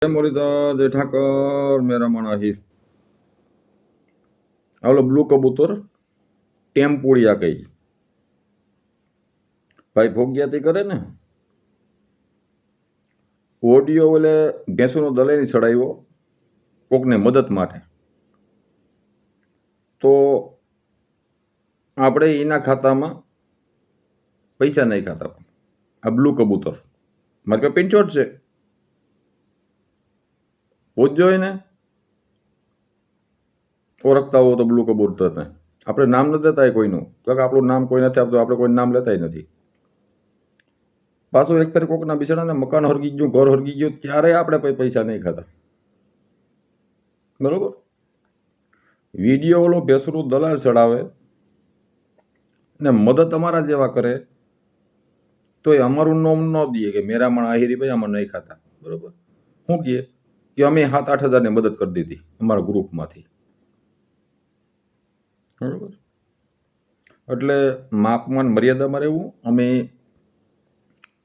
जय मुरलीधर, जय ठाकर, मेरा माणा हीर। आवलो ब्लू कबूतर टेम्पुड़िया कही भाई भोग्याती करे ने ઓડિયો એટલે ભેંસોનો દલાલી ચડાવ્યો કોકને મદદ માટે, તો આપણે એના ખાતામાં પૈસા નહીં ખાતા. આ બ્લુ કબૂતર મારી પાસે પિંચોટ છે, પૂછજો એને ઓળખતા હો તો બ્લુ કબૂતરને. આપણે નામ નથી દેતા કોઈનું, તો કે આપણું નામ કોઈ નથી આપતું, આપણે કોઈ નામ લેતા નથી. પાછું એક ફેર કોકના બિચારાને મકાન હરગી ગયું, ઘર હરગી ગયું, ત્યારે આપણે પૈસા નહીં ખાતા. બરોબર? વિડીયો ઓલો ભેંસનું દલાલ ચડાવે ને મદદ અમારા જેવા કરે તો એ અમારું નામ ન દે કે મેરા મણ આહિરી ભાઈ આમાં નહીં ખાતા. બરોબર? શું કહે કે અમે 7-8 હજારની મદદ કરી દીધી અમારા ગ્રુપમાંથી. બરોબર? એટલે માપમાન મર્યાદામાં રહેવું. અમે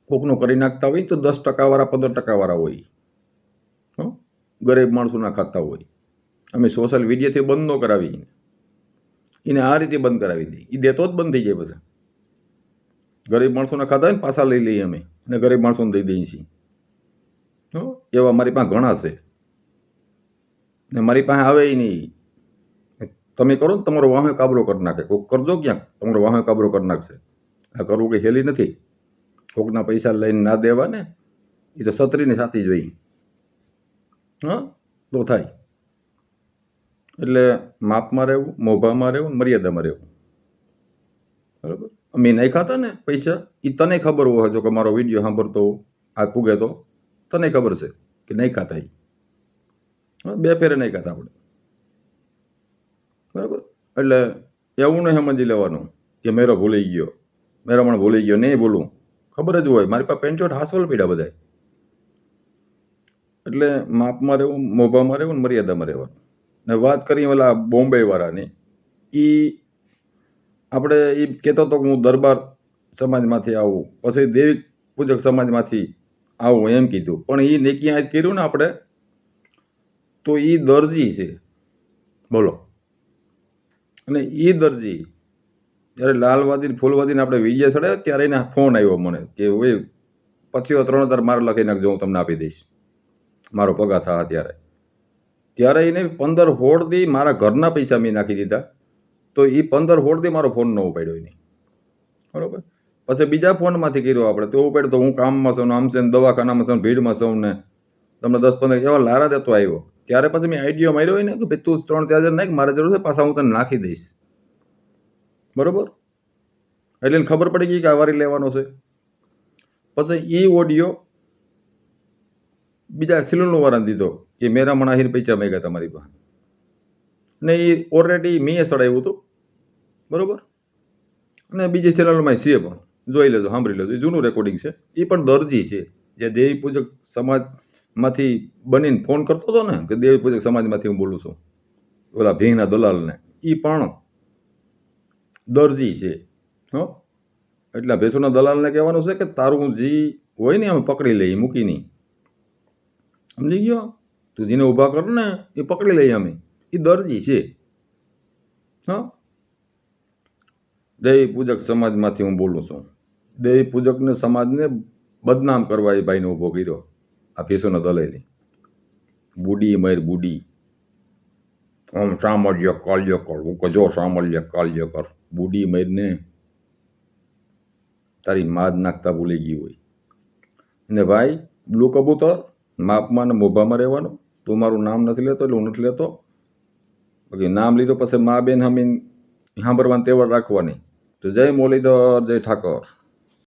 કોકનું કરી નાખતા હોય તો 10% વાળા 15% વાળા હોય, ગરીબ માણસોના ખાતા હોય. અમે સોશિયલ મીડિયાથી બંધ ન કરાવી, એને આ રીતે બંધ કરાવી દઈએ. એ દેતો જ બંધ થઈ જાય. પછી ગરીબ માણસોના ખાતા હોય ને પાછા લઈ લઈએ અમે અને ગરીબ માણસોને દઈ દઈએ છીએ. એવા મારી પાસે ઘણા છે ને મારી પાસે આવે નહીં. તમે કરો ને તમારો વાહે કાબરો કરી નાખે. કોઈક કરજો ક્યાંક, તમારો વાહે કાબરો કરી નાખશે. આ કરવું કંઈ હેલી નથી. કોકના પૈસા લઈને ના દેવા ને, એ તો સતરીને સાથી જોઈએ. તો થાય. એટલે માપમાં રહેવું, મોભામાં રહેવું, મર્યાદામાં રહેવું. બરાબર? અમે નહીં ખાતા ને પૈસા, એ તને ખબર હોય જો કે મારો વિડીયો સાંભળતો આ પૂગે તો તને ખબર છે કે નહીં ખાતા. એ 2 ફેરે નહીં ખાતા આપણે. બરાબર? એટલે એવું નહીં સમજી લેવાનું કે મેરો ભૂલી ગયો, મેરા પણ ભૂલી ગયો. નહીં ભૂલું, ખબર જ હોય. મારી પાસે પેન્ચોટ હાસવલ પીડા બધા. એટલે માપમાં રહેવું, મોભામાં રહેવું, મર્યાદામાં રહેવાનું. ને વાત કરીએ ઓલા બોમ્બે વાળાની, એ આપણે એ કહેતો હતો કે હું દરબાર સમાજમાંથી આવું, પછી દેવી પૂજક સમાજમાંથી આવું એમ કીધું. પણ એ નેકી આજ કર્યું ને આપણે, તો એ દરજી છે. બોલો? અને એ દરજી જ્યારે લાલવાદી ફૂલવાદીને આપણે વિજય ચડાવ્યો ત્યારે એને ફોન આવ્યો મને કે ભાઈ પછી 3000 મારે લખી નાખજો, હું તમને આપી દઈશ મારો પગાર થા. ત્યારે એને 15 હોળથી મારા ઘરના પૈસા મેં નાખી દીધા. તો એ 15 હોળથી મારો ફોન ન ઉપાડ્યો એને. બરાબર? પછી બીજા ફોનમાંથી કર્યો આપણે, તો ઉપાડ્યો તો હું કામમાં છું ને આમ છે ને દવાખાનામાં છું ને ભીડમાં છું ને તમને 10-15 એવા લારા દેતો આવ્યો. ત્યારે પછી મેં આઈડિયો માર્યો હોય ને કે ભાઈ તું 3-4 હજાર નાખ, મારે જરૂર છે, પાછા હું તને નાખી દઈશ. બરોબર? એટલે એને ખબર પડી ગઈ કે આ વારી લેવાનો છે. પછી એ ઓડિયો બીજા સિલોનો વાળાને દીધો કે મેરા મણાહીને પૈસા માંગ્યા તમારી પાસે, ને એ ઓલરેડી મેં ચડાવ્યું હતું. બરોબર? અને બીજી ચેનલોમાં છે પણ, જોઈ લેજો, સાંભળી લેજો. એ જૂનું રેકોર્ડિંગ છે. એ પણ દરજી છે જે દેવી પૂજક સમાજમાંથી બનીને ફોન કરતો હતો ને કે દેવી પૂજક સમાજમાંથી હું બોલું છું, ઓલા ભીંગના દલાલને. એ પણ દરજી છે. એટલે ભેંસોના દલાલને કહેવાનું છે કે તારું જે હોય ને અમે પકડી લઈએ, મૂકી નહીં. સમજી ગયો? તું જેને ઊભા કર ને એ પકડી લઈએ અમે. એ દરજી છે. દેવી પૂજક સમાજમાંથી હું બોલું છું. દેવી પૂજકને સમાજને બદનામ કરવા એ ભાઈને ઊભો કર્યો આ ભેંસોનો દલાલી. બુડી મર બુડી, આમ સામળ્ય કાલ્ય કર. હું કજો સામળ્ય કાલ્ય કર. બુડી મરને તારી માદ નાખતા ભૂલી ગઈ હોય. અને ભાઈ બ્લુ કબૂતર, માપમાં ને મોભામાં રહેવાનું. તું મારું નામ નથી લેતો એટલે હું નથી લેતો. બાકી નામ લીધો પછી મા બેન હમીન સાંભળવાની તેવડ રાખવાની. તો જય મુરલીધર, જય ઠાકર.